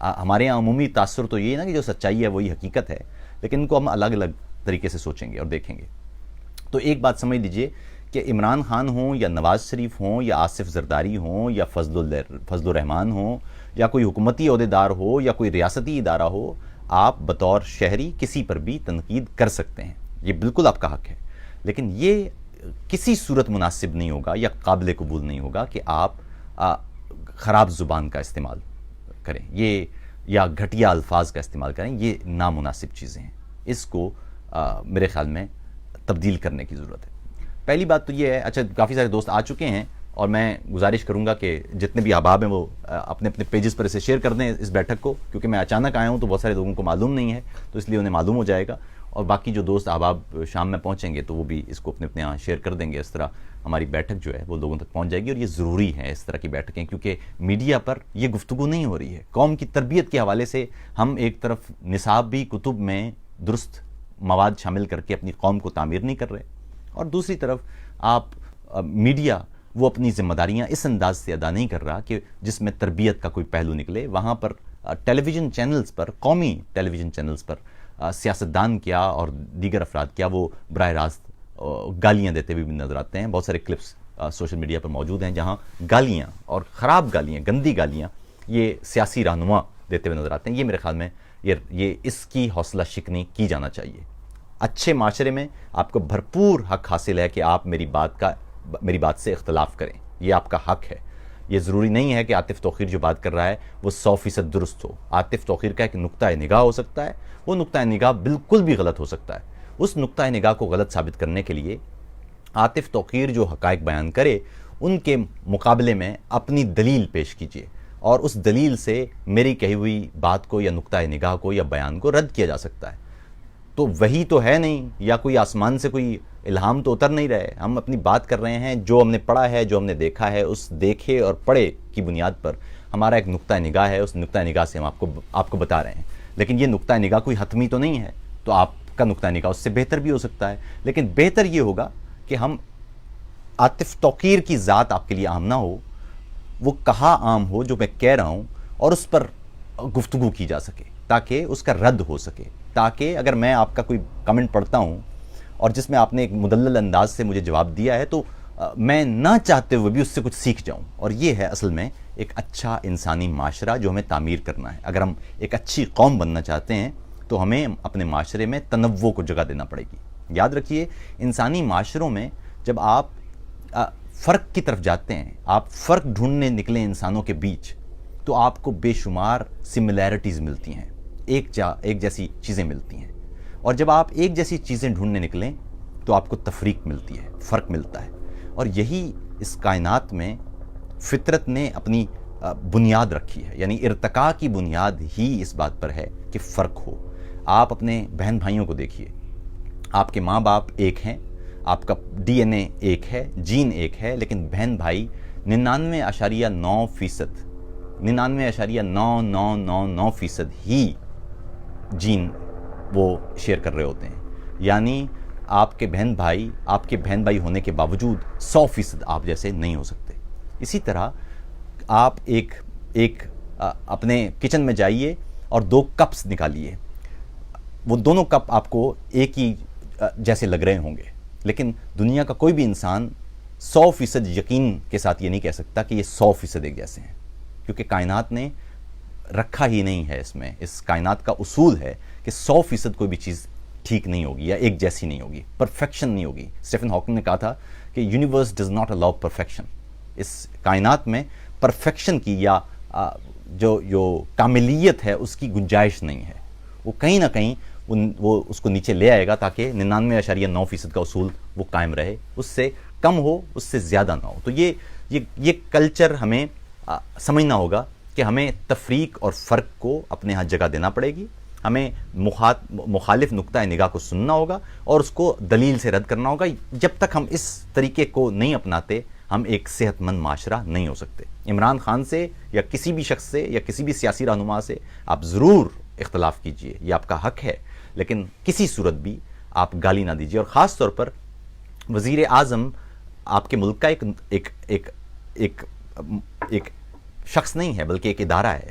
ہمارے یہاں عمومی تاثر تو یہ ہے نا کہ جو سچائی ہے وہی حقیقت ہے، لیکن ان کو ہم الگ الگ طریقے سے سوچیں گے اور دیکھیں گے۔ تو ایک بات سمجھ لیجئے کہ عمران خان ہوں یا نواز شریف ہوں یا آصف زرداری ہوں یا فضل الرحمان ہوں یا کوئی حکومتی عہدیدار ہو یا کوئی ریاستی ادارہ ہو، آپ بطور شہری کسی پر بھی تنقید کر سکتے ہیں، یہ بالکل آپ کا حق ہے، لیکن یہ کسی صورت مناسب نہیں ہوگا یا قابل قبول نہیں ہوگا کہ آپ خراب زبان کا استعمال کریں یہ یا گھٹیا الفاظ کا استعمال کریں، یہ نامناسب چیزیں ہیں، اس کو میرے خیال میں تبدیل کرنے کی ضرورت ہے۔ پہلی بات تو یہ ہے، اچھا کافی سارے دوست آ چکے ہیں اور میں گزارش کروں گا کہ جتنے بھی احباب ہیں وہ اپنے اپنے پیجز پر اسے شیئر کر دیں اس بیٹھک کو، کیونکہ میں اچانک آیا ہوں تو بہت سارے لوگوں کو معلوم نہیں ہے، تو اس لیے انہیں معلوم ہو جائے گا، اور باقی جو دوست احباب شام میں پہنچیں گے تو وہ بھی اس کو اپنے اپنے یہاں شیئر کر دیں گے، اس طرح ہماری بیٹھک جو ہے وہ لوگوں تک پہنچ جائے گی۔ اور یہ ضروری ہے اس طرح کی بیٹھکیں، کیونکہ میڈیا پر یہ گفتگو نہیں ہو رہی ہے۔ قوم کی تربیت کے حوالے سے ہم ایک طرف نصابی کتب میں درست مواد شامل کر کے اپنی قوم کو تعمیر نہیں کر رہے، اور دوسری طرف آپ میڈیا وہ اپنی ذمہ داریاں اس انداز سے ادا نہیں کر رہا کہ جس میں تربیت کا کوئی پہلو نکلے۔ وہاں پر ٹیلی ویژن چینلز پر، قومی ٹیلی ویژن چینلز پر سیاستدان کیا اور دیگر افراد کیا وہ براہ راست گالیاں دیتے ہوئے بھی نظر آتے ہیں۔ بہت سارے کلپس سوشل میڈیا پر موجود ہیں جہاں گالیاں اور خراب گالیاں، گندی گالیاں یہ سیاسی رہنما دیتے ہوئے نظر آتے ہیں۔ یہ میرے خیال میں یہ اس کی حوصلہ شکنی کی جانا چاہیے۔ اچھے معاشرے میں آپ کو بھرپور حق حاصل ہے کہ آپ میری بات سے اختلاف کریں، یہ آپ کا حق ہے۔ یہ ضروری نہیں ہے کہ عاطف توقیر جو بات کر رہا ہے وہ 100% درست ہو۔ عاطف توقیر کا ایک نقطہ نگاہ ہو سکتا ہے، وہ نقطہ نگاہ بالکل بھی غلط ہو سکتا ہے۔ اس نقطہ نگاہ کو غلط ثابت کرنے کے لیے عاطف توقیر جو حقائق بیان کرے ان کے مقابلے میں اپنی دلیل پیش کیجیے، اور اس دلیل سے میری کہی ہوئی بات کو یا نقطہ نگاہ کو یا بیان کو رد کیا جا سکتا ہے۔ تو وہی تو ہے نہیں، یا کوئی آسمان سے کوئی الہام تو اتر نہیں رہے، ہم اپنی بات کر رہے ہیں جو ہم نے پڑھا ہے، جو ہم نے دیکھا ہے، اس دیکھے اور پڑھے کی بنیاد پر ہمارا ایک نقطہ نگاہ ہے، اس نقطہ نگاہ سے ہم آپ کو بتا رہے ہیں۔ لیکن یہ نقطہ نگاہ کوئی حتمی تو نہیں ہے، تو آپ کا نقطہ نگاہ اس سے بہتر بھی ہو سکتا ہے، لیکن بہتر یہ ہوگا کہ ہم عاطف توقیر کی ذات آپ کے لیے عام نہ ہو، وہ کہا عام ہو جو میں کہہ رہا ہوں، اور اس پر گفتگو کی جا سکے تاکہ اس کا رد ہو سکے، تاکہ اگر میں آپ کا کوئی کمنٹ پڑھتا ہوں اور جس میں آپ نے ایک مدلل انداز سے مجھے جواب دیا ہے تو میں نہ چاہتے ہوئے بھی اس سے کچھ سیکھ جاؤں، اور یہ ہے اصل میں ایک اچھا انسانی معاشرہ جو ہمیں تعمیر کرنا ہے۔ اگر ہم ایک اچھی قوم بننا چاہتے ہیں تو ہمیں اپنے معاشرے میں تنوع کو جگہ دینا پڑے گی۔ یاد رکھیے، انسانی معاشروں میں جب آپ فرق کی طرف جاتے ہیں، آپ فرق ڈھونڈنے نکلیں انسانوں کے بیچ، تو آپ کو بے شمار سملیرٹیز ملتی ہیں، ایک جیسی چیزیں ملتی ہیں، اور جب آپ ایک جیسی چیزیں ڈھونڈنے نکلیں تو آپ کو تفریق ملتی ہے، فرق ملتا ہے، اور یہی اس کائنات میں فطرت نے اپنی بنیاد رکھی ہے، یعنی ارتقاء کی بنیاد ہی اس بات پر ہے کہ فرق ہو۔ آپ اپنے بہن بھائیوں کو دیکھیے، آپ کے ماں باپ ایک ہیں، آپ کا ڈی این اے ایک ہے، جین ایک ہے، لیکن بہن بھائی 99.99999% ہی جین وہ شیئر کر رہے ہوتے ہیں، یعنی آپ کے بہن بھائی ہونے کے باوجود 100% آپ جیسے نہیں ہو سکتے۔ اسی طرح آپ ایک اپنے کچن میں جائیے اور 2 کپس نکالیے، وہ دونوں کپ آپ کو ایک ہی جیسے لگ رہے ہوں گے، لیکن دنیا کا کوئی بھی انسان 100% یقین کے ساتھ یہ نہیں کہہ سکتا کہ یہ 100% ایک جیسے ہیں، کیونکہ کائنات نے رکھا ہی نہیں ہے، اس کائنات کا اصول ہے کہ 100% کوئی بھی چیز ٹھیک نہیں ہوگی یا ایک جیسی نہیں ہوگی، پرفیکشن نہیں ہوگی۔ اسٹیفن ہاکنگ نے کہا تھا کہ universe does not allow perfection, اس کائنات میں پرفیکشن کی یا جو کاملیت ہے اس کی گنجائش نہیں ہے، وہ کہیں نہ کہیں وہ اس کو نیچے لے آئے گا تاکہ 99.9% کا اصول وہ قائم رہے، اس سے کم ہو، اس سے زیادہ نہ ہو۔ تو یہ کلچر ہمیں سمجھنا ہوگا کہ ہمیں تفریق اور فرق کو اپنے ہاں جگہ دینا پڑے گی، ہمیں مخالف نقطہ نگاہ کو سننا ہوگا اور اس کو دلیل سے رد کرنا ہوگا۔ جب تک ہم اس طریقے کو نہیں اپناتے ہم ایک صحت مند معاشرہ نہیں ہو سکتے۔ عمران خان سے یا کسی بھی شخص سے یا کسی بھی سیاسی رہنما سے آپ ضرور اختلاف کیجئے، یہ آپ کا حق ہے، لیکن کسی صورت بھی آپ گالی نہ دیجئے، اور خاص طور پر وزیر اعظم آپ کے ملک کا ایک شخص نہیں ہے بلکہ ایک ادارہ ہے،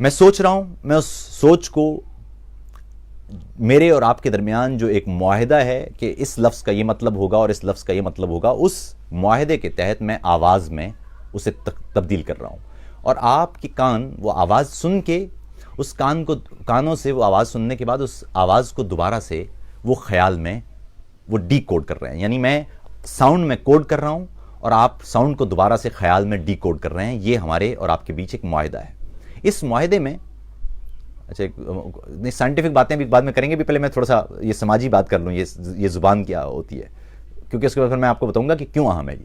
میں سوچ رہا ہوں، میں اس سوچ کو، میرے اور آپ کے درمیان جو ایک معاہدہ ہے کہ اس لفظ کا یہ مطلب ہوگا اور اس لفظ کا یہ مطلب ہوگا، اس معاہدے کے تحت میں آواز میں اسے تبدیل کر رہا ہوں، اور آپ کے کان وہ آواز سن کے، اس کانوں سے وہ آواز سننے کے بعد اس آواز کو دوبارہ سے وہ خیال میں وہ ڈی کوڈ کر رہے ہیں. یعنی میں ساؤنڈ میں کوڈ کر رہا ہوں اور آپ ساؤنڈ کو دوبارہ سے خیال میں ڈی کوڈ کر رہے ہیں. یہ ہمارے اور آپ کے بیچ ایک معاہدہ ہے. اس معاہدے میں اچھا سائنٹیفک باتیں بھی بعد میں کریں گے، بھی پہلے میں تھوڑا سا یہ سماجی بات کر لوں، یہ زبان کیا ہوتی ہے، کیونکہ اس کے بعد میں آپ کو بتاؤں گا کہ کیوں اہم ہے.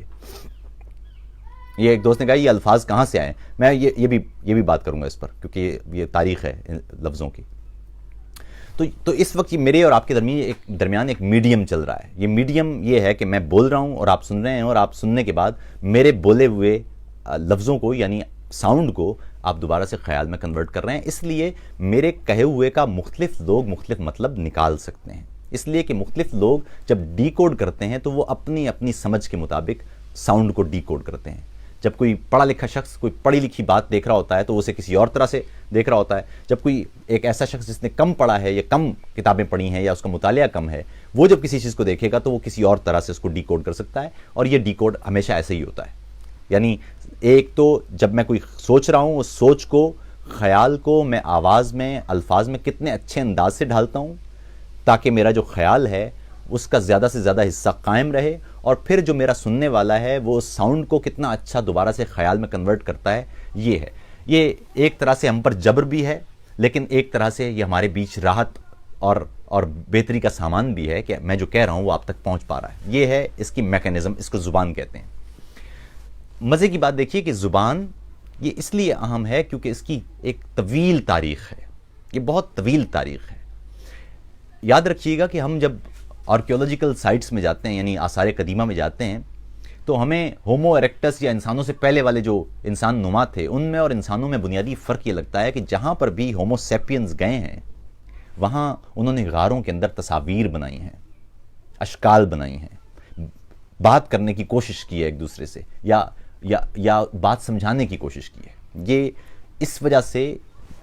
یہ ایک دوست نے کہا یہ الفاظ کہاں سے آئے، میں یہ بھی بات کروں گا اس پر، کیونکہ یہ تاریخ ہے لفظوں کی. تو اس وقت یہ میرے اور آپ کے درمیان ایک میڈیم چل رہا ہے. یہ میڈیم یہ ہے کہ میں بول رہا ہوں اور آپ سن رہے ہیں، اور آپ سننے کے بعد میرے بولے ہوئے لفظوں کو، یعنی ساؤنڈ کو، آپ دوبارہ سے خیال میں کنورٹ کر رہے ہیں. اس لیے میرے کہے ہوئے کا مختلف لوگ مختلف مطلب نکال سکتے ہیں، اس لیے کہ مختلف لوگ جب ڈی کوڈ کرتے ہیں تو وہ اپنی اپنی سمجھ کے مطابق ساؤنڈ کو ڈی کوڈ کرتے ہیں. جب کوئی پڑھا لکھا شخص کوئی پڑھی لکھی بات دیکھ رہا ہوتا ہے تو وہ اسے کسی اور طرح سے دیکھ رہا ہوتا ہے. جب کوئی ایک ایسا شخص جس نے کم پڑھا ہے یا کم کتابیں پڑھی ہیں یا اس کا مطالعہ کم ہے، وہ جب کسی چیز کو دیکھے گا تو وہ کسی اور طرح سے اس کو ڈی کوڈ کر سکتا ہے. اور یہ ڈی کوڈ ہمیشہ ایسے ہی ہوتا ہے. یعنی ایک تو جب میں کوئی سوچ رہا ہوں، اس سوچ کو، خیال کو میں آواز میں، الفاظ میں کتنے اچھے انداز سے ڈھالتا ہوں تاکہ میرا جو خیال ہے اس کا زیادہ سے زیادہ حصہ قائم رہے، اور پھر جو میرا سننے والا ہے وہ ساؤنڈ کو کتنا اچھا دوبارہ سے خیال میں کنورٹ کرتا ہے. یہ ہے، یہ ایک طرح سے ہم پر جبر بھی ہے، لیکن ایک طرح سے یہ ہمارے بیچ راحت اور بہتری کا سامان بھی ہے کہ میں جو کہہ رہا ہوں وہ آپ تک پہنچ پا رہا ہے. یہ ہے اس کی میکینزم، اس کو زبان کہتے ہیں. مزے کی بات دیکھیے کہ زبان یہ اس لیے اہم ہے کیونکہ اس کی ایک طویل تاریخ ہے. یہ بہت طویل تاریخ ہے. یاد رکھیے گا کہ ہم جب آرکیولوجیکل سائٹس میں جاتے ہیں، یعنی آثار قدیمہ میں جاتے ہیں، تو ہمیں ہومو ایریکٹس یا انسانوں سے پہلے والے جو انسان نما تھے ان میں اور انسانوں میں بنیادی فرق یہ لگتا ہے کہ جہاں پر بھی ہومو سیپینز گئے ہیں وہاں انہوں نے غاروں کے اندر تصاویر بنائی ہیں، اشکال بنائی ہیں، بات کرنے کی کوشش کی ہے ایک دوسرے سے، یا بات سمجھانے کی کوشش کی ہے. یہ اس وجہ سے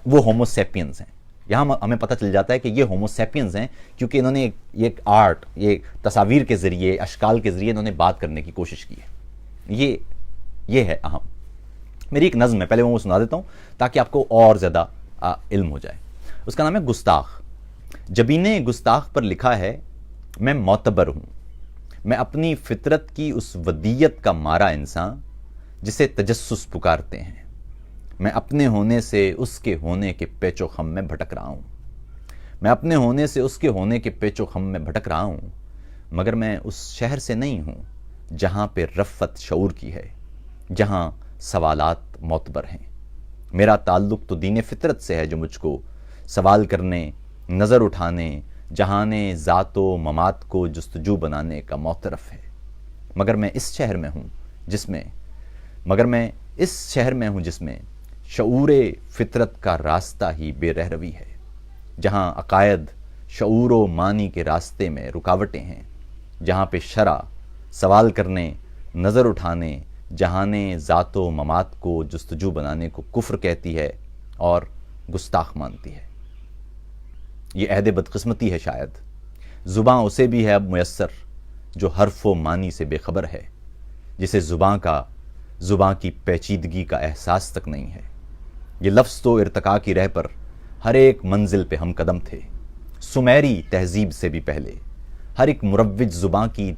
وہ ہومو سیپینز ہیں. یہاں ہمیں پتہ چل جاتا ہے کہ یہ ہومو سیپینز ہیں کیونکہ انہوں نے یہ آرٹ، یہ تصاویر کے ذریعے، اشکال کے ذریعے انہوں نے بات کرنے کی کوشش کی ہے. یہ ہے اہم. میری ایک نظم ہے، پہلے میں وہ سنا دیتا ہوں تاکہ آپ کو اور زیادہ علم ہو جائے. اس کا نام ہے گستاخ. جبین گستاخ پر لکھا ہے، میں معتبر ہوں، میں اپنی فطرت کی اس ودیت کا مارا انسان جسے تجسس پکارتے ہیں. میں اپنے ہونے سے اس کے ہونے کے پیچ و خم میں بھٹک رہا ہوں. میں اپنے ہونے سے اس کے ہونے کے پیچ و خم میں بھٹک رہا ہوں، مگر میں اس شہر سے نہیں ہوں جہاں پہ رفت شعور کی ہے، جہاں سوالات معتبر ہیں. میرا تعلق تو دین فطرت سے ہے جو مجھ کو سوال کرنے، نظر اٹھانے، جہانے ذات و ممات کو جستجو بنانے کا معترف ہے. مگر میں اس شہر میں ہوں جس میں شعور فطرت کا راستہ ہی بے رہروی ہے، جہاں عقائد شعور و معنی کے راستے میں رکاوٹیں ہیں، جہاں پہ شرع سوال کرنے، نظر اٹھانے، جہانے ذات و ممات کو جستجو بنانے کو کفر کہتی ہے اور گستاخ مانتی ہے. یہ عہد بدقسمتی ہے شاید. زباں اسے بھی ہے اب میسر جو حرف و معنی سے بے خبر ہے، جسے زباں کی پیچیدگی کا احساس تک نہیں ہے. یہ لفظ تو ارتقاء کی راہ پر ہر ایک منزل پہ ہم قدم تھے، سمیری تہذیب سے بھی پہلے، ہر ایک مروج زباں کی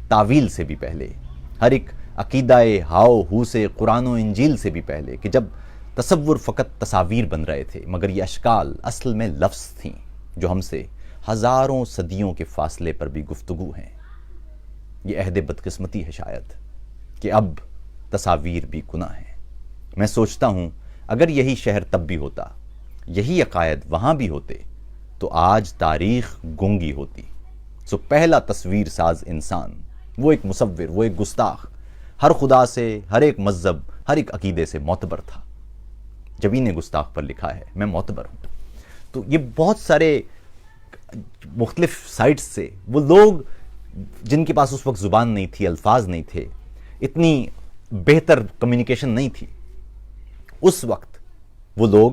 تعویل سے بھی پہلے، ہر ایک عقیدہ ہاؤ ہو سے قرآن و انجیل سے بھی پہلے، کہ جب تصور فقط تصاویر بن رہے تھے مگر یہ اشکال اصل میں لفظ تھیں جو ہم سے ہزاروں صدیوں کے فاصلے پر بھی گفتگو ہیں. یہ عہد بدقسمتی ہے شاید کہ اب تصاویر بھی گناہ ہیں. میں سوچتا ہوں اگر یہی شہر تب بھی ہوتا، یہی عقائد وہاں بھی ہوتے، تو آج تاریخ گونگی ہوتی. سو پہلا تصویر ساز انسان، وہ ایک مصور، وہ ایک گستاخ، ہر خدا سے، ہر ایک مذہب، ہر ایک عقیدے سے معتبر تھا. جبین گستاخ پر لکھا ہے، میں معتبر ہوں. تو یہ بہت سارے مختلف سائٹس سے وہ لوگ جن کے پاس اس وقت زبان نہیں تھی، الفاظ نہیں تھے، اتنی بہتر کمیونیکیشن نہیں تھی، اس وقت وہ لوگ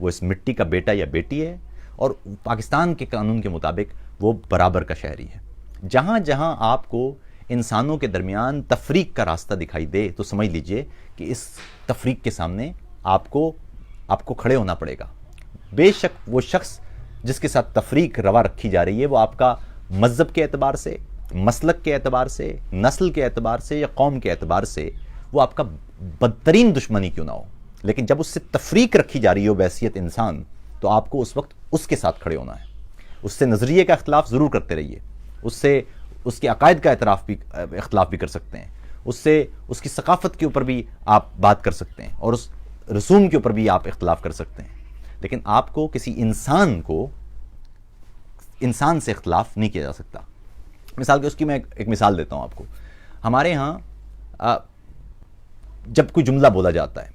وہ اس مٹی کا بیٹا یا بیٹی ہے اور پاکستان کے قانون کے مطابق وہ برابر کا شہری ہے۔ جہاں جہاں آپ کو انسانوں کے درمیان تفریق کا راستہ دکھائی دے تو سمجھ لیجئے کہ اس تفریق کے سامنے آپ کو کھڑے ہونا پڑے گا۔ بے شک وہ شخص جس کے ساتھ تفریق روا رکھی جا رہی ہے وہ آپ کا مذہب کے اعتبار سے، مسلک کے اعتبار سے، نسل کے اعتبار سے یا قوم کے اعتبار سے وہ آپ کا بدترین دشمنی کیوں نہ ہو، لیکن جب اس سے تفریق رکھی جا رہی ہو بحیثیت انسان تو آپ کو اس وقت اس کے ساتھ کھڑے ہونا ہے۔ اس سے نظریے کا اختلاف ضرور کرتے رہیے، اس سے اس کے عقائد کا اختلاف بھی کر سکتے ہیں، اس سے اس کی ثقافت کے اوپر بھی آپ بات کر سکتے ہیں اور اس رسوم کے اوپر بھی آپ اختلاف کر سکتے ہیں، لیکن آپ کو کسی انسان سے اختلاف نہیں کیا جا سکتا۔ مثال کے اس کی میں ایک مثال دیتا ہوں آپ کو۔ ہمارے ہاں جب کوئی جملہ بولا جاتا ہے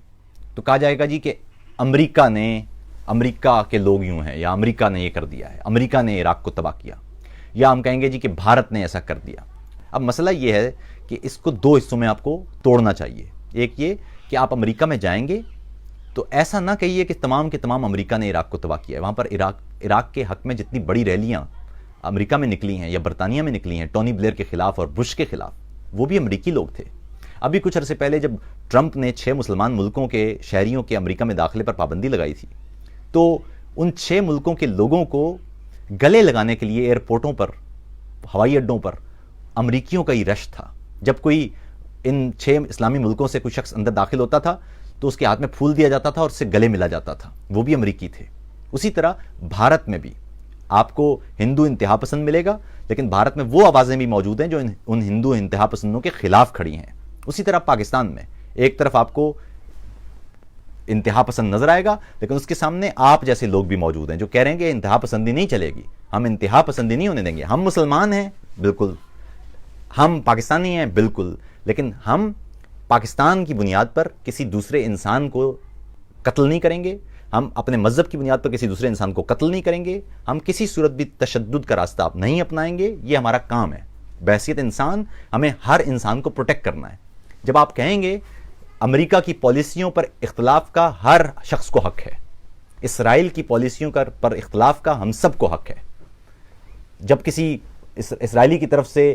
تو کہا جائے گا جی کہ امریکہ کے لوگ یوں ہیں، یا امریکہ نے یہ کر دیا ہے، امریکہ نے عراق کو تباہ کیا، یا ہم کہیں گے جی کہ بھارت نے ایسا کر دیا۔ اب مسئلہ یہ ہے کہ اس کو دو حصوں میں آپ کو توڑنا چاہیے۔ ایک یہ کہ آپ امریکہ میں جائیں گے تو ایسا نہ کہیے کہ تمام کے تمام امریکہ نے عراق کو تباہ کیا ہے۔ وہاں پر عراق کے حق میں جتنی بڑی ریلیاں امریکہ میں نکلی ہیں یا برطانیہ میں نکلی ہیں ٹونی بلیئر کے خلاف اور بش کے خلاف، وہ بھی امریکی لوگ تھے۔ ابھی کچھ عرصے پہلے جب ٹرمپ نے 6 مسلمان ملکوں کے شہریوں کے امریکہ میں داخلے پر پابندی لگائی تھی تو ان 6 ملکوں کے لوگوں کو گلے لگانے کے لیے ایئرپورٹوں پر، ہوائی اڈوں پر امریکیوں کا ہی رش تھا۔ جب کوئی ان 6 اسلامی ملکوں سے کوئی شخص اندر داخل ہوتا تھا تو اس کے ہاتھ میں پھول دیا جاتا تھا اور اس سے گلے ملا جاتا تھا، وہ بھی امریکی تھے۔ اسی طرح بھارت میں بھی آپ کو ہندو انتہا پسند ملے گا، لیکن بھارت میں وہ آوازیں بھی موجود ہیں جو ان ہندو انتہا پسندوں کے خلاف کھڑی ہیں۔ اسی طرح پاکستان میں ایک طرف آپ کو انتہا پسند نظر آئے گا، لیکن اس کے سامنے آپ جیسے لوگ بھی موجود ہیں جو کہہ رہے ہیں کہ انتہا پسندی نہیں چلے گی، ہم انتہا پسندی نہیں ہونے دیں گے۔ ہم مسلمان ہیں بالکل، ہم پاکستانی ہیں بالکل، لیکن ہم پاکستان کی بنیاد پر کسی دوسرے انسان کو قتل نہیں کریں گے، ہم اپنے مذہب کی بنیاد پر کسی دوسرے انسان کو قتل نہیں کریں گے، ہم کسی صورت بھی تشدد کا راستہ نہیں اپنائیں گے۔ یہ ہمارا کام ہے۔ بحیثیت انسان ہمیں ہر انسان کو پروٹیکٹ کرنا ہے۔ جب آپ کہیں گے امریکہ کی پالیسیوں پر اختلاف کا ہر شخص کو حق ہے، اسرائیل کی پالیسیوں پر اختلاف کا ہم سب کو حق ہے۔ جب کسی اسرائیلی کی طرف سے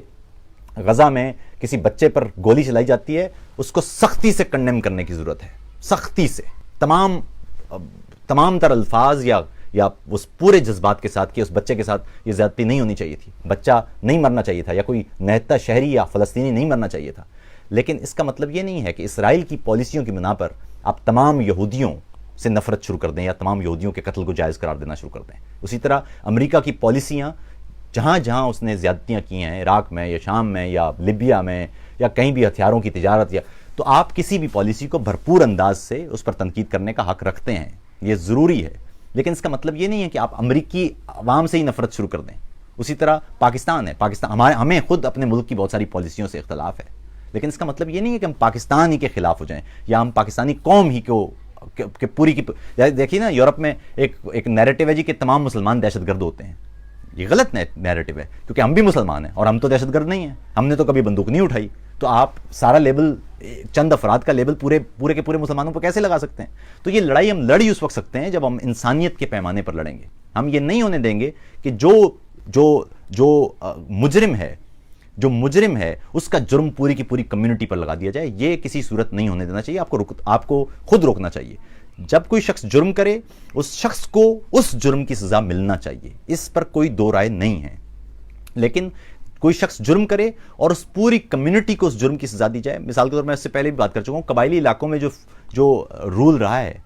غزہ میں کسی بچے پر گولی چلائی جاتی ہے اس کو سختی سے کنڈیم کرنے کی ضرورت ہے، سختی سے، تمام تر الفاظ یا اس پورے جذبات کے ساتھ کہ اس بچے کے ساتھ یہ زیادتی نہیں ہونی چاہیے تھی، بچہ نہیں مرنا چاہیے تھا، یا کوئی نہتا شہری یا فلسطینی نہیں مرنا چاہیے تھا۔ لیکن اس کا مطلب یہ نہیں ہے کہ اسرائیل کی پالیسیوں کی بنا پر آپ تمام یہودیوں سے نفرت شروع کر دیں یا تمام یہودیوں کے قتل کو جائز قرار دینا شروع کر دیں۔ اسی طرح امریکہ کی پالیسیاں جہاں جہاں اس نے زیادتیاں کی ہیں، عراق میں یا شام میں یا لیبیا میں یا کہیں بھی ہتھیاروں کی تجارت، تو آپ کسی بھی پالیسی کو بھرپور انداز سے اس پر تنقید کرنے کا حق رکھتے ہیں، یہ ضروری ہے۔ لیکن اس کا مطلب یہ نہیں ہے کہ آپ امریکی عوام سے ہی نفرت شروع کر دیں۔ اسی طرح پاکستان ہے، ہمیں خود اپنے ملک کی بہت ساری پالیسیوں سے اختلاف ہے، لیکن اس کا مطلب یہ نہیں ہے کہ ہم پاکستان ہی کے خلاف ہو جائیں یا ہم پاکستانی قوم ہی کو کہ پوری کی دیکھیے نا، یورپ میں ایک نیریٹو ہے جی کہ تمام مسلمان دہشت گرد ہوتے ہیں۔ یہ غلط نیریٹو ہے، کیونکہ ہم بھی مسلمان ہیں اور ہم تو دہشت گرد نہیں ہیں، ہم نے تو کبھی بندوق نہیں اٹھائی۔ تو آپ سارا لیبل، چند افراد کا لیبل پورے کے پورے مسلمانوں پر کیسے لگا سکتے ہیں؟ تو یہ لڑائی ہم لڑ ہی اس وقت سکتے ہیں جب ہم انسانیت کے پیمانے پر لڑیں گے۔ ہم یہ نہیں ہونے دیں گے کہ جو مجرم ہے اس کا جرم پوری کی پوری کمیونٹی پر لگا دیا جائے، یہ کسی صورت نہیں ہونے دینا چاہیے۔ آپ کو خود روکنا چاہیے۔ جب کوئی شخص جرم کرے اس شخص کو اس جرم کی سزا ملنا چاہیے، اس پر کوئی دو رائے نہیں ہے۔ لیکن کوئی شخص جرم کرے اور اس پوری کمیونٹی کو اس جرم کی سزا دی جائے، مثال کے طور میں اس سے پہلے بھی بات کر چکا ہوں، قبائلی علاقوں میں جو رول رہا ہے،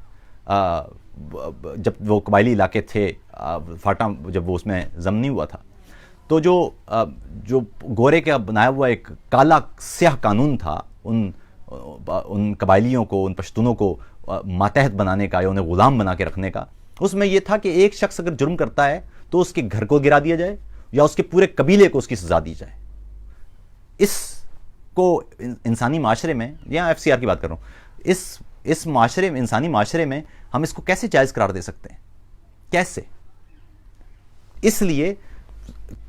جب وہ قبائلی علاقے تھے، فاٹا جب وہ اس میں ضم نہیں ہوا تھا، تو جو گورے کا بنایا ہوا ایک کالا سیاہ قانون تھا ان قبائلیوں کو، ان پشتونوں کو ماتحت بنانے کا یا انہیں غلام بنا کے رکھنے کا، اس میں یہ تھا کہ ایک شخص اگر جرم کرتا ہے تو اس کے گھر کو گرا دیا جائے یا اس کے پورے قبیلے کو اس کی سزا دی جائے۔ اس کو انسانی معاشرے میں، یا ایف سی آر کی بات کر رہا ہوں، اس معاشرے میں، انسانی معاشرے میں ہم اس کو کیسے جائز قرار دے سکتے ہیں؟ کیسے؟ اس لیے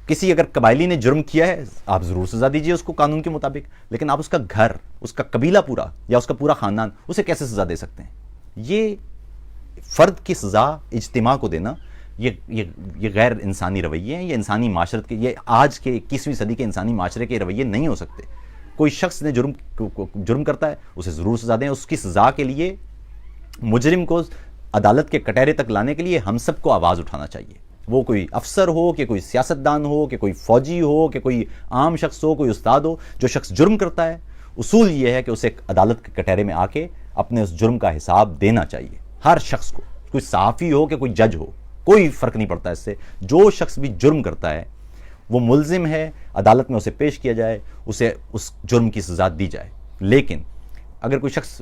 کسی اگر قبائلی نے جرم کیا ہے آپ ضرور سزا دیجئے اس کو قانون کے مطابق، لیکن آپ اس کا گھر، اس کا قبیلہ پورا یا اس کا پورا خاندان، اسے کیسے سزا دے سکتے ہیں؟ فرد کی سزا اجتماع کو دینا یہ غیر انسانی رویے ہیں، یہ انسانی معاشرت کے، یہ آج کے 21ویں صدی کے انسانی معاشرے کے رویے نہیں ہو سکتے۔ کوئی شخص نے جرم کرتا ہے اسے ضرور سزا دیں، اس کی سزا کے لیے مجرم کو عدالت کے کٹہرے تک لانے کے لیے ہم سب کو آواز اٹھانا چاہیے، وہ کوئی افسر ہو کہ کوئی سیاستدان ہو کہ کوئی فوجی ہو کہ کوئی عام شخص ہو، کوئی استاد ہو۔ جو شخص جرم کرتا ہے اصول یہ ہے کہ اسے عدالت کے کٹہرے میں آ کے اپنے اس جرم کا حساب دینا چاہیے، ہر شخص کو، کوئی صحافی ہو کہ کوئی جج ہو، کوئی فرق نہیں پڑتا اس سے۔ جو شخص بھی جرم کرتا ہے وہ ملزم ہے، عدالت میں اسے پیش کیا جائے، اسے اس جرم کی سزا دی جائے۔ لیکن اگر کوئی شخص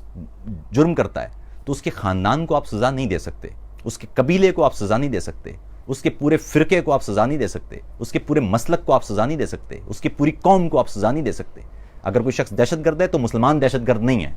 جرم کرتا ہے تو اس کے خاندان کو آپ سزا نہیں دے سکتے، اس کے قبیلے کو آپ سزا نہیں دے سکتے، اس کے پورے فرقے کو آپ سزا نہیں دے سکتے، اس کے پورے مسلک کو آپ سزا نہیں دے سکتے، اس کی پوری قوم کو آپ سزا نہیں دے سکتے۔ اگر کوئی شخص دہشت گرد ہے تو مسلمان دہشت گرد نہیں ہے،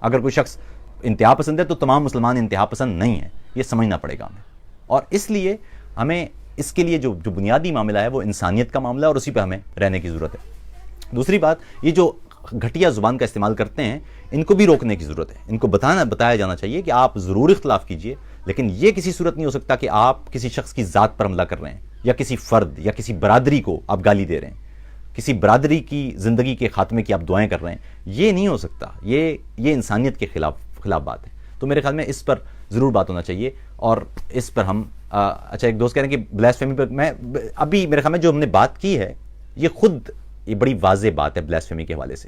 اگر کوئی شخص انتہا پسند ہے تو تمام مسلمان انتہا پسند نہیں ہیں، یہ سمجھنا پڑے گا ہمیں۔ اور اس لیے ہمیں اس کے لیے جو بنیادی معاملہ ہے وہ انسانیت کا معاملہ ہے، اور اسی پہ ہمیں رہنے کی ضرورت ہے۔ دوسری بات، یہ جو گھٹیا زبان کا استعمال کرتے ہیں ان کو بھی روکنے کی ضرورت ہے، ان کو بتایا جانا چاہیے کہ آپ ضرور اختلاف کیجئے، لیکن یہ کسی صورت نہیں ہو سکتا کہ آپ کسی شخص کی ذات پر حملہ کر رہے ہیں، یا کسی فرد یا کسی برادری کو آپ گالی دے رہے ہیں، کسی برادری کی زندگی کے خاتمے کی آپ دعائیں کر رہے ہیں۔ یہ نہیں ہو سکتا، یہ انسانیت کے خلاف بات ہے۔ تو میرے خیال میں اس پر ضرور بات ہونا چاہیے، اور اس پر ہم اچھا، ایک دوست کہہ رہے ہیں کہ بلیسفیمی پر میں ابھی میرے خیال میں جو ہم نے بات کی ہے یہ بڑی واضح بات ہے بلیسفیمی کے حوالے سے۔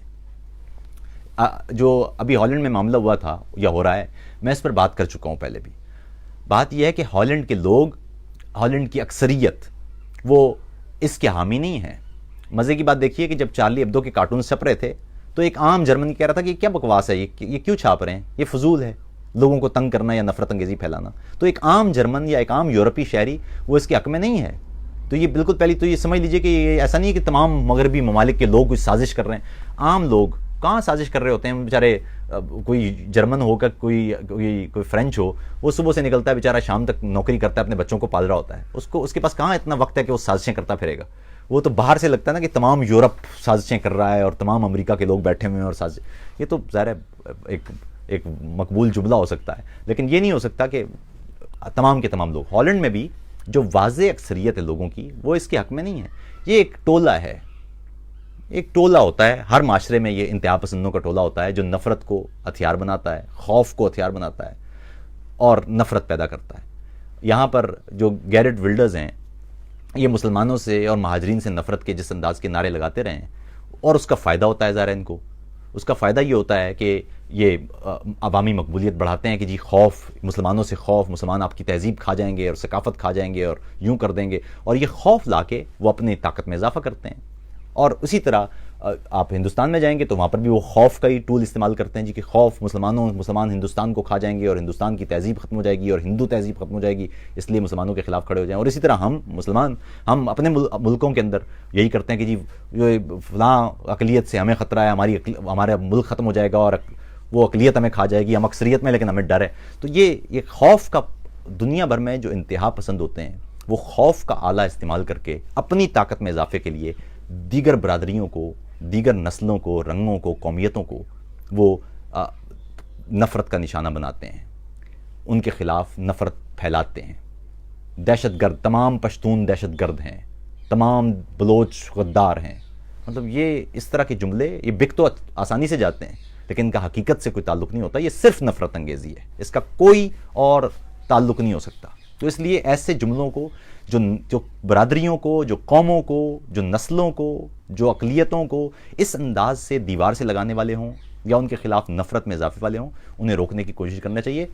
جو ابھی ہالینڈ میں معاملہ ہوا تھا یا ہو رہا ہے، میں اس پر بات کر چکا ہوں پہلے بھی۔ بات یہ ہے کہ ہالینڈ کے لوگ، ہالینڈ کی اکثریت وہ اس کے حامی نہیں ہے۔ مزے کی بات دیکھیے کہ جب چارلی ایبدو کے کارٹون چھپ رہے تھے تو ایک عام جرمن کہہ رہا تھا کہ کیا بکواس ہے، یہ کیوں چھاپ رہے ہیں، یہ فضول ہے، لوگوں کو تنگ کرنا یا نفرت انگیزی پھیلانا۔ تو ایک عام جرمن یا ایک عام یورپی شہری وہ اس کے حق میں نہیں ہے۔ تو یہ بالکل پہلی تو یہ سمجھ لیجئے کہ یہ ایسا نہیں ہے کہ تمام مغربی ممالک کے لوگ کچھ سازش کر رہے ہیں۔ عام لوگ کہاں سازش کر رہے ہوتے ہیں بیچارے؟ کوئی جرمن ہو کر کوئی فرینچ ہو، وہ صبح سے نکلتا ہے بیچارہ، شام تک نوکری کرتا ہے، اپنے بچوں کو پال رہا ہوتا ہے، اس کے پاس کہاں اتنا وقت ہے کہ وہ سازشیں کرتا پھرے گا؟ وہ تو باہر سے لگتا ہے نا کہ تمام یورپ سازشیں کر رہا ہے اور تمام امریکہ کے لوگ بیٹھے ہوئے ہیں اور سازش، یہ تو ظاہر ہے ایک مقبول جملہ ہو سکتا ہے، لیکن یہ نہیں ہو سکتا کہ تمام کے تمام لوگ۔ ہالینڈ میں بھی جو واضح اکثریت ہے لوگوں کی وہ اس کے حق میں نہیں ہے۔ یہ ایک ٹولہ ہے، ایک ٹولہ ہوتا ہے ہر معاشرے میں، یہ انتہا پسندوں کا ٹولہ ہوتا ہے جو نفرت کو ہتھیار بناتا ہے، خوف کو ہتھیار بناتا ہے اور نفرت پیدا کرتا ہے۔ یہاں پر جو گیرٹ ولڈرز ہیں، یہ مسلمانوں سے اور مہاجرین سے نفرت کے جس انداز کے نعرے لگاتے رہے ہیں، اور اس کا فائدہ ہوتا ہے ظاہر ہے ان کو، اس کا فائدہ یہ ہوتا ہے کہ یہ عوامی مقبولیت بڑھاتے ہیں کہ جی خوف، مسلمانوں سے خوف، مسلمان آپ کی تہذیب کھا جائیں گے اور ثقافت کھا جائیں گے اور یوں کر دیں گے، اور یہ خوف لا کے وہ اپنی طاقت میں اضافہ کرتے ہیں۔ اور اسی طرح آپ ہندوستان میں جائیں گے تو وہاں پر بھی وہ خوف کا ہی ٹول استعمال کرتے ہیں جی کہ خوف، مسلمان ہندوستان کو کھا جائیں گے اور ہندوستان کی تہذیب ختم ہو جائے گی اور ہندو تہذیب ختم ہو جائے گی، اس لیے مسلمانوں کے خلاف کھڑے ہو جائیں۔ اور اسی طرح ہم اپنے ملکوں کے اندر یہی کرتے ہیں کہ جی فلاں اقلیت سے ہمیں خطرہ ہے، ہمارا ملک ختم ہو جائے گا اور وہ اقلیت ہمیں کھا جائے گی، ہم اکثریت میں لیکن ہمیں ڈر ہے۔ تو یہ خوف کا، دنیا بھر میں جو انتہا پسند ہوتے ہیں وہ خوف کا آلہ استعمال کر کے اپنی طاقت میں اضافے کے لیے دیگر برادریوں کو، دیگر نسلوں کو، رنگوں کو، قومیتوں کو وہ نفرت کا نشانہ بناتے ہیں، ان کے خلاف نفرت پھیلاتے ہیں۔ دہشت گرد، تمام پشتون دہشت گرد ہیں، تمام بلوچ غدار ہیں، مطلب یہ اس طرح کے جملے یہ بک تو آسانی سے جاتے ہیں لیکن ان کا حقیقت سے کوئی تعلق نہیں ہوتا، یہ صرف نفرت انگیزی ہے، اس کا کوئی اور تعلق نہیں ہو سکتا۔ تو اس لیے ایسے جملوں کو جو برادریوں کو، جو قوموں کو، جو نسلوں کو، جو اقلیتوں کو اس انداز سے دیوار سے لگانے والے ہوں یا ان کے خلاف نفرت میں اضافے والے ہوں، انہیں روکنے کی کوشش کرنا چاہیے۔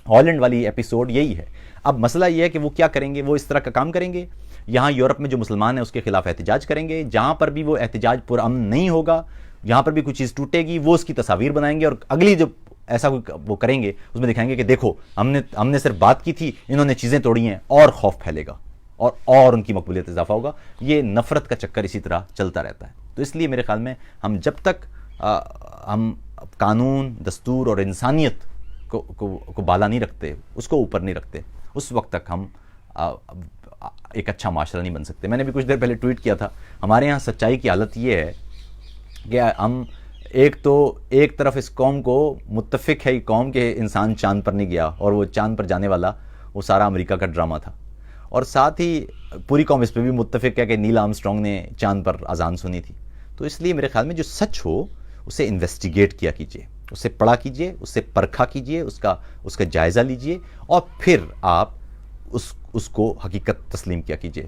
ہالینڈ والی ایپیسوڈ یہی ہے۔ اب مسئلہ یہ ہے کہ وہ کیا کریں گے، وہ اس طرح کا کام کریں گے، یہاں یورپ میں جو مسلمان ہیں اس کے خلاف احتجاج کریں گے، جہاں پر بھی وہ احتجاج پرامن نہیں ہوگا، یہاں پر بھی کوئی چیز ٹوٹے گی، وہ اس کی تصاویر بنائیں گے اور اگلی جو ایسا کوئی وہ کریں گے اس میں دکھائیں گے کہ دیکھو ہم نے صرف بات کی تھی، انہوں نے چیزیں توڑی ہیں، اور خوف پھیلے گا اور ان کی مقبولیت اضافہ ہوگا۔ یہ نفرت کا چکر اسی طرح چلتا رہتا ہے۔ تو اس لیے میرے خیال میں ہم جب تک ہم قانون، دستور اور انسانیت کو بالا نہیں رکھتے، اس کو اوپر نہیں رکھتے، اس وقت تک ہم ایک اچھا معاشرہ نہیں بن سکتے۔ میں نے بھی کچھ دیر پہلے ٹویٹ کیا تھا، ہمارے ہاں سچائی کی حالت یہ ہے کہ ہم ایک طرف اس قوم کو متفق ہے یہ قوم کہ انسان چاند پر نہیں گیا اور وہ چاند پر جانے والا وہ سارا امریکہ کا ڈرامہ تھا، اور ساتھ ہی پوری قوم اس پہ بھی متفق ہے کہ نیل آرمسٹرانگ نے چاند پر اذان سنی تھی۔ تو اس لیے میرے خیال میں جو سچ ہو اسے انویسٹیگیٹ کیا کیجئے، اسے پڑھا کیجئے، اسے پرکھا کیجئے، اس کا جائزہ لیجئے، اور پھر آپ اس کو حقیقت تسلیم کیا کیجئے۔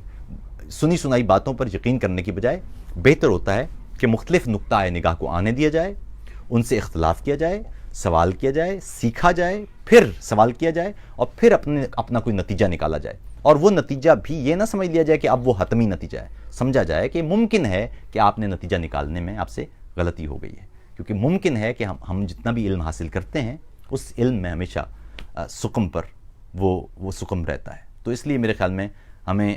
سنی سنائی باتوں پر یقین کرنے کی بجائے بہتر ہوتا ہے کہ مختلف نقطہ نگاہ کو آنے دیا جائے، ان سے اختلاف کیا جائے، سوال کیا جائے، سیکھا جائے، پھر سوال کیا جائے، اور پھر اپنا کوئی نتیجہ نکالا جائے۔ اور وہ نتیجہ بھی یہ نہ سمجھ لیا جائے کہ اب وہ حتمی نتیجہ ہے، سمجھا جائے کہ ممکن ہے کہ آپ نے نتیجہ نکالنے میں آپ سے غلطی ہو گئی ہے، کیونکہ ممکن ہے کہ ہم جتنا بھی علم حاصل کرتے ہیں اس علم میں ہمیشہ سقم پر وہ سقم رہتا ہے۔ تو اس لیے میرے خیال میں ہمیں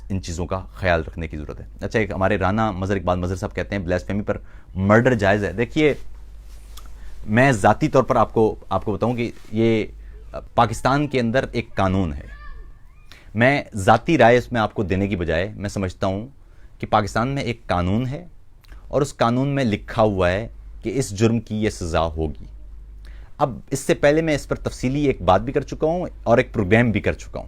ان چیزوں کا خیال رکھنے کی ضرورت ہے۔ اچھا، ایک ہمارے رانا مظہر اقبال مظہر صاحب کہتے ہیں بلیسفیمی پر مرڈر جائز ہے۔ دیکھیے، میں ذاتی طور پر آپ کو بتاؤں کہ یہ پاکستان کے اندر ایک قانون ہے۔ میں ذاتی رائے اس میں آپ کو دینے کی بجائے میں سمجھتا ہوں کہ پاکستان میں ایک قانون ہے، اور اس قانون میں لکھا ہوا ہے کہ اس جرم کی یہ سزا ہوگی۔ اب اس سے پہلے میں اس پر تفصیلی ایک بات بھی کر چکا ہوں اور ایک پروگرام بھی کر چکا ہوں،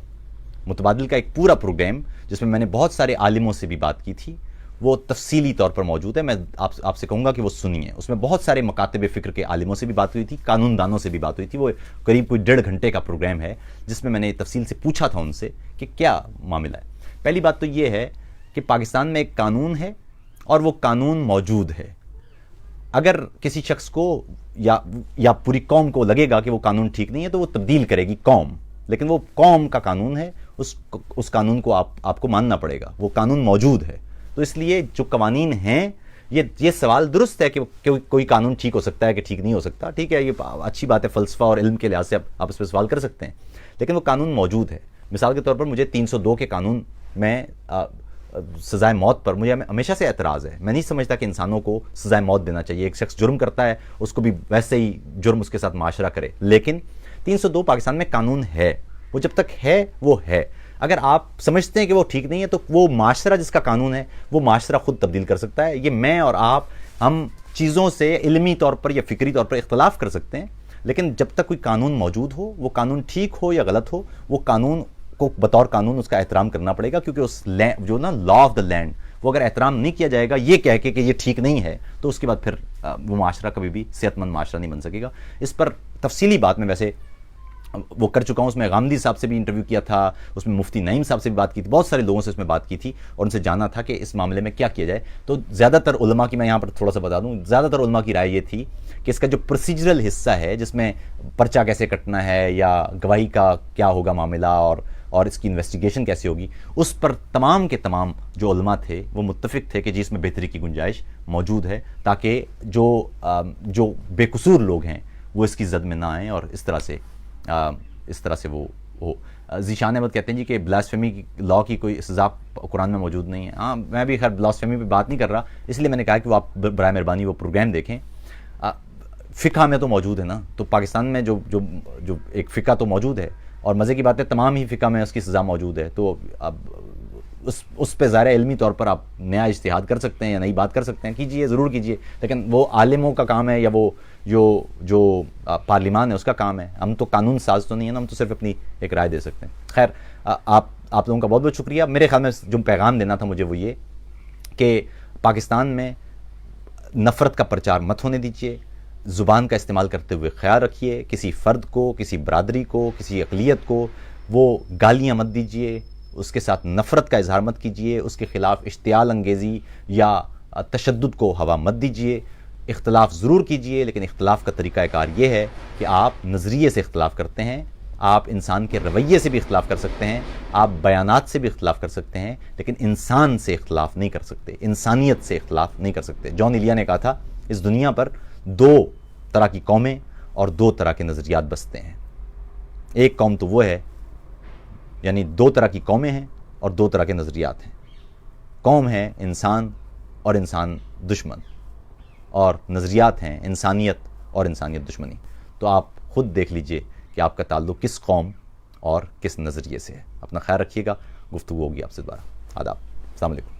متبادل کا ایک پورا پروگرام جس میں نے بہت سارے عالموں سے بھی بات کی تھی، وہ تفصیلی طور پر موجود ہے۔ میں آپ سے کہوں گا کہ وہ سنیے۔ اس میں بہت سارے مکاتب فکر کے عالموں سے بھی بات ہوئی تھی، قانون دانوں سے بھی بات ہوئی تھی۔ وہ قریب کوئی 1.5 گھنٹے کا پروگرام ہے جس میں نے تفصیل سے پوچھا تھا ان سے کہ کیا معاملہ ہے۔ پہلی بات تو یہ ہے کہ پاکستان میں ایک قانون ہے اور وہ قانون موجود ہے۔ اگر کسی شخص کو یا پوری قوم کو لگے گا کہ وہ قانون ٹھیک نہیں ہے تو وہ تبدیل کرے گی قوم، لیکن وہ قوم کا قانون ہے، اس قانون کو آپ کو ماننا پڑے گا، وہ قانون موجود ہے۔ تو اس لیے جو قوانین ہیں، یہ سوال درست ہے کہ کوئی قانون ٹھیک ہو سکتا ہے کہ ٹھیک نہیں ہو سکتا، ٹھیک ہے، یہ اچھی بات ہے، فلسفہ اور علم کے لحاظ سے آپ اس پہ سوال کر سکتے ہیں، لیکن وہ قانون موجود ہے۔ مثال کے طور پر مجھے 302 کے قانون میں سزائے موت پر مجھے ہمیشہ سے اعتراض ہے۔ میں نہیں سمجھتا کہ انسانوں کو سزائے موت دینا چاہیے۔ ایک شخص جرم کرتا ہے، اس کو بھی ویسے ہی جرم اس کے ساتھ معاشرہ کرے، لیکن 302 پاکستان میں قانون ہے، وہ جب تک ہے وہ ہے۔ اگر آپ سمجھتے ہیں کہ وہ ٹھیک نہیں ہے تو وہ معاشرہ جس کا قانون ہے وہ معاشرہ خود تبدیل کر سکتا ہے۔ یہ میں اور آپ ہم چیزوں سے علمی طور پر یا فکری طور پر اختلاف کر سکتے ہیں، لیکن جب تک کوئی قانون موجود ہو، وہ قانون ٹھیک ہو یا غلط ہو، وہ قانون کو بطور قانون اس کا احترام کرنا پڑے گا، کیونکہ اس جو نا لا آف دا لینڈ، وہ اگر احترام نہیں کیا جائے گا یہ کہہ کے کہ یہ ٹھیک نہیں ہے، تو اس کے بعد پھر وہ معاشرہ کبھی بھی صحت مند معاشرہ نہیں بن سکے گا۔ اس پر تفصیلی بات میں ویسے وہ کر چکا ہوں۔ اس میں غامدی صاحب سے بھی انٹرویو کیا تھا، اس میں مفتی نعیم صاحب سے بھی بات کی تھی، بہت سارے لوگوں سے اس میں بات کی تھی اور ان سے جانا تھا کہ اس معاملے میں کیا کیا جائے۔ تو زیادہ تر علماء کی، میں یہاں پر تھوڑا سا بتا دوں، زیادہ تر علماء کی رائے یہ تھی کہ اس کا جو پروسیجرل حصہ ہے، جس میں پرچہ کیسے کٹنا ہے یا گواہی کا کیا ہوگا معاملہ اور اس کی انویسٹیگیشن کیسے ہوگی، اس پر تمام کے تمام جو علماء تھے وہ متفق تھے کہ جی اس میں بہتری کی گنجائش موجود ہے، تاکہ جو بے قصور لوگ ہیں وہ اس کی زد میں نہ آئیں اور اس طرح سے وہ ہو۔ ذیشان احمد کہتے ہیں جی کہ بلاسفیمی کی لا کی کوئی سزا قرآن میں موجود نہیں ہے۔ ہاں، میں بھی خیر بلاسفیمی پہ بات نہیں کر رہا، اس لیے میں نے کہا کہ وہ آپ برائے مہربانی وہ پروگرام دیکھیں۔ فقہ میں تو موجود ہے نا، تو پاکستان میں جو ایک فقہ تو موجود ہے، اور مزے کی بات ہے تمام ہی فقہ میں اس کی سزا موجود ہے، تو اب اس پہ ظاہر علمی طور پر آپ نیا اجتہاد کر سکتے ہیں یا نئی بات کر سکتے ہیں، کیجئے، ضرور کیجئے، لیکن وہ عالموں کا کام ہے یا وہ جو پارلیمان ہے اس کا کام ہے۔ ہم تو قانون ساز تو نہیں ہے نا، ہم تو صرف اپنی ایک رائے دے سکتے ہیں۔ خیر، آپ لوگوں کا بہت بہت شکریہ۔ میرے خیال میں جو پیغام دینا تھا مجھے وہ یہ کہ پاکستان میں نفرت کا پرچار مت ہونے دیجیے، زبان کا استعمال کرتے ہوئے خیال رکھیے، کسی فرد کو، کسی برادری کو، کسی اقلیت کو وہ گالیاں مت دیجیے، اس کے ساتھ نفرت کا اظہار مت کیجیے، اس کے خلاف اشتعال انگیزی یا تشدد کو ہوا مت دیجیے۔ اختلاف ضرور کیجیے، لیکن اختلاف کا طریقہ کار یہ ہے کہ آپ نظریے سے اختلاف کرتے ہیں، آپ انسان کے رویے سے بھی اختلاف کر سکتے ہیں، آپ بیانات سے بھی اختلاف کر سکتے ہیں، لیکن انسان سے اختلاف نہیں کر سکتے، انسانیت سے اختلاف نہیں کر سکتے۔ جان ایلیا نے کہا تھا اس دنیا پر 2 طرح کی قومیں اور 2 طرح کے نظریات بستے ہیں۔ ایک قوم تو وہ ہے، یعنی 2 طرح کی قومیں ہیں اور 2 طرح کے نظریات ہیں۔ قوم ہے انسان اور انسان دشمن، اور نظریات ہیں انسانیت اور انسانیت دشمنی۔ تو آپ خود دیکھ لیجئے کہ آپ کا تعلق کس قوم اور کس نظریے سے ہے۔ اپنا خیال رکھیے گا، گفتگو ہوگی آپ سے دوبارہ۔ آداب، السلام علیکم۔